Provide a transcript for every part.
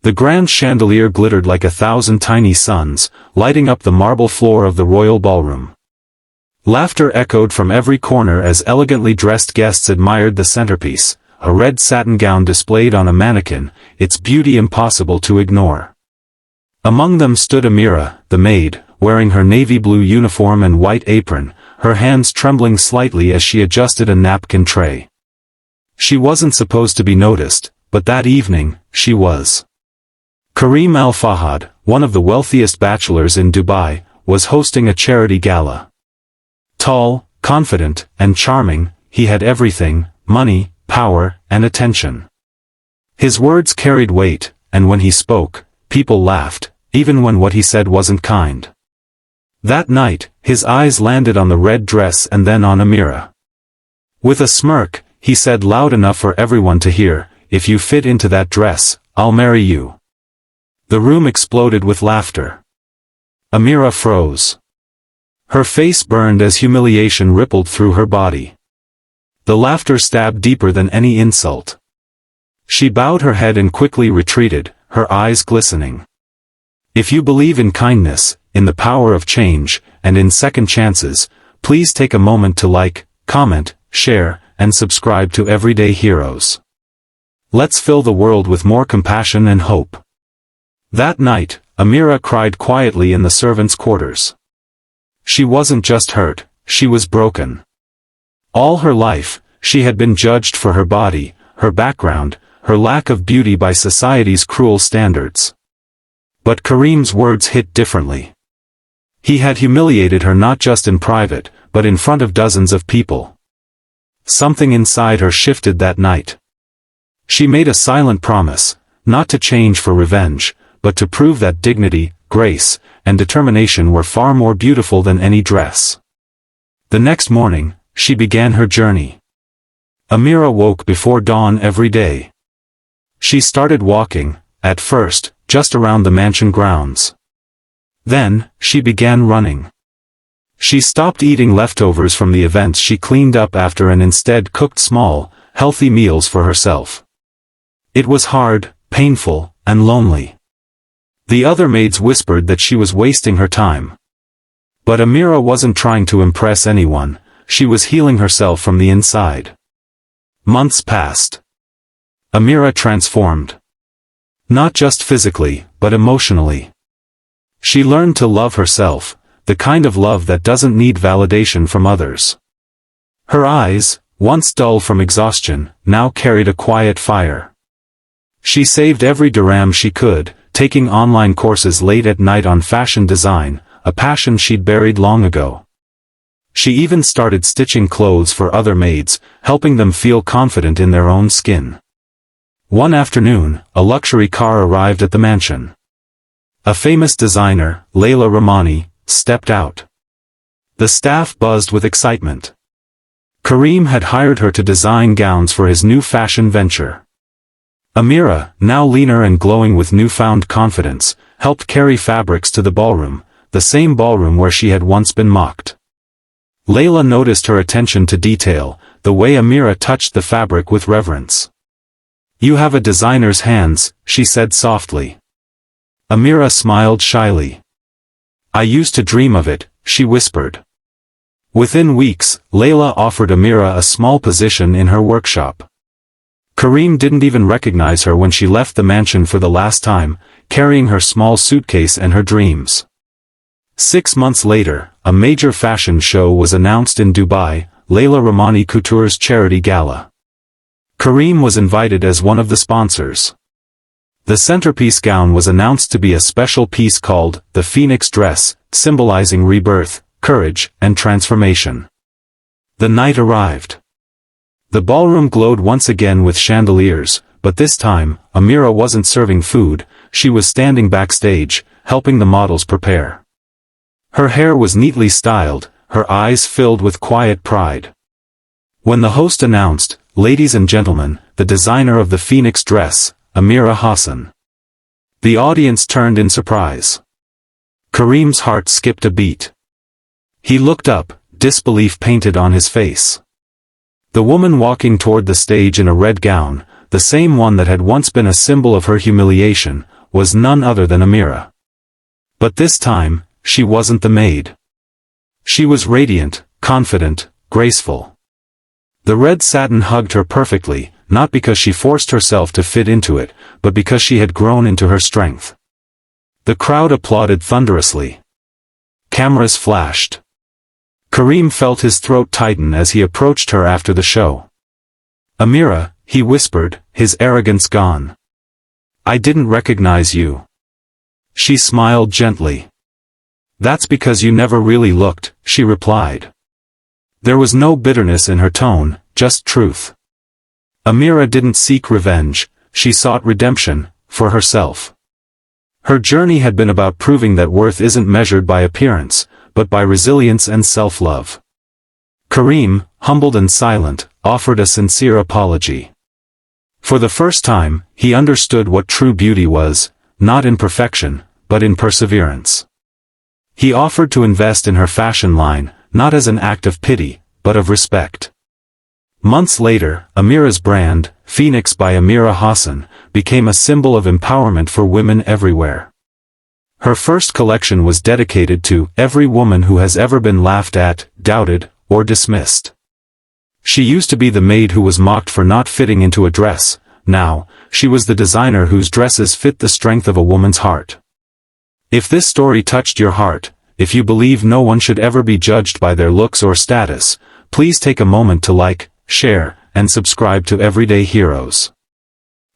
The grand chandelier glittered like 1,000 tiny suns, lighting up the marble floor of the royal ballroom. Laughter echoed from every corner as elegantly dressed guests admired the centerpiece, a red satin gown displayed on a mannequin, its beauty impossible to ignore. Among them stood Amira, the maid, wearing her navy blue uniform and white apron, her hands trembling slightly as she adjusted a napkin tray. She wasn't supposed to be noticed, but that evening, she was. Karim Al-Fahad, one of the wealthiest bachelors in Dubai, was hosting a charity gala. Tall, confident, and charming, he had everything: money, power, and attention. His words carried weight, and when he spoke, people laughed, even when what he said wasn't kind. That night, his eyes landed on the red dress and then on Amira. With a smirk, he said loud enough for everyone to hear, "If you fit into that dress, I'll marry you." The room exploded with laughter. Amira froze. Her face burned as humiliation rippled through her body. The laughter stabbed deeper than any insult. She bowed her head and quickly retreated, her eyes glistening. If you believe in kindness, in the power of change, and in second chances, please take a moment to like, comment, share, and subscribe to Everyday Heroes. Let's fill the world with more compassion and hope. That night, Amira cried quietly in the servants' quarters. She wasn't just hurt, she was broken. All her life, she had been judged for her body, her background, her lack of beauty by society's cruel standards. But Karim's words hit differently. He had humiliated her not just in private, but in front of dozens of people. Something inside her shifted that night. She made a silent promise, not to change for revenge, but to prove that dignity, grace, and determination were far more beautiful than any dress. The next morning, she began her journey. Amira woke before dawn every day. She started walking, at first, just around the mansion grounds. Then, she began running. She stopped eating leftovers from the events she cleaned up after and instead cooked small, healthy meals for herself. It was hard, painful, and lonely. The other maids whispered that she was wasting her time. But Amira wasn't trying to impress anyone, she was healing herself from the inside. Months passed. Amira transformed. Not just physically, but emotionally. She learned to love herself, the kind of love that doesn't need validation from others. Her eyes, once dull from exhaustion, now carried a quiet fire. She saved every dirham she could, taking online courses late at night on fashion design, a passion she'd buried long ago. She even started stitching clothes for other maids, helping them feel confident in their own skin. One afternoon, a luxury car arrived at the mansion. A famous designer, Layla Rahmani, stepped out. The staff buzzed with excitement. Karim had hired her to design gowns for his new fashion venture. Amira, now leaner and glowing with newfound confidence, helped carry fabrics to the ballroom, the same ballroom where she had once been mocked. Layla noticed her attention to detail, the way Amira touched the fabric with reverence. "You have a designer's hands," she said softly. Amira smiled shyly. "I used to dream of it," she whispered. Within weeks, Layla offered Amira a small position in her workshop. Karim didn't even recognize her when she left the mansion for the last time, carrying her small suitcase and her dreams. 6 months later, a major fashion show was announced in Dubai, Layla Rahmani Couture's charity gala. Karim was invited as one of the sponsors. The centerpiece gown was announced to be a special piece called the Phoenix Dress, symbolizing rebirth, courage, and transformation. The night arrived. The ballroom glowed once again with chandeliers, but this time, Amira wasn't serving food, she was standing backstage, helping the models prepare. Her hair was neatly styled, her eyes filled with quiet pride. When the host announced, "Ladies and gentlemen, the designer of the Phoenix dress, Amira Hassan," the audience turned in surprise. Karim's heart skipped a beat. He looked up, disbelief painted on his face. The woman walking toward the stage in a red gown, the same one that had once been a symbol of her humiliation, was none other than Amira. But this time, she wasn't the maid. She was radiant, confident, graceful. The red satin hugged her perfectly, not because she forced herself to fit into it, but because she had grown into her strength. The crowd applauded thunderously. Cameras flashed. Karim felt his throat tighten as he approached her after the show. "Amira," he whispered, his arrogance gone. "I didn't recognize you." She smiled gently. "That's because you never really looked," she replied. There was no bitterness in her tone, just truth. Amira didn't seek revenge, she sought redemption, for herself. Her journey had been about proving that worth isn't measured by appearance, but by resilience and self-love. Karim, humbled and silent, offered a sincere apology. For the first time, he understood what true beauty was, not in perfection, but in perseverance. He offered to invest in her fashion line, not as an act of pity, but of respect. Months later, Amira's brand, Phoenix by Amira Hassan, became a symbol of empowerment for women everywhere. Her first collection was dedicated to every woman who has ever been laughed at, doubted, or dismissed. She used to be the maid who was mocked for not fitting into a dress. Now, she was the designer whose dresses fit the strength of a woman's heart. If this story touched your heart, if you believe no one should ever be judged by their looks or status, please take a moment to like, share, and subscribe to Everyday Heroes.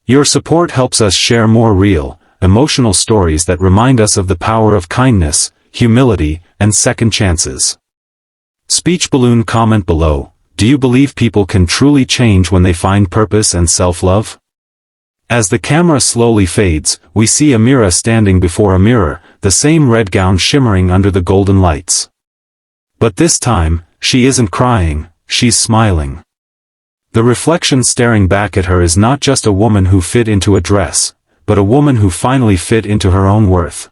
Your support helps us share more real, emotional stories that remind us of the power of kindness, humility, and second chances. Speech balloon comment below: do you believe people can truly change when they find purpose and self-love? As the camera slowly fades, we see Amira standing before a mirror, the same red gown shimmering under the golden lights. But this time, she isn't crying, she's smiling. The reflection staring back at her is not just a woman who fit into a dress, but a woman who finally fit into her own worth.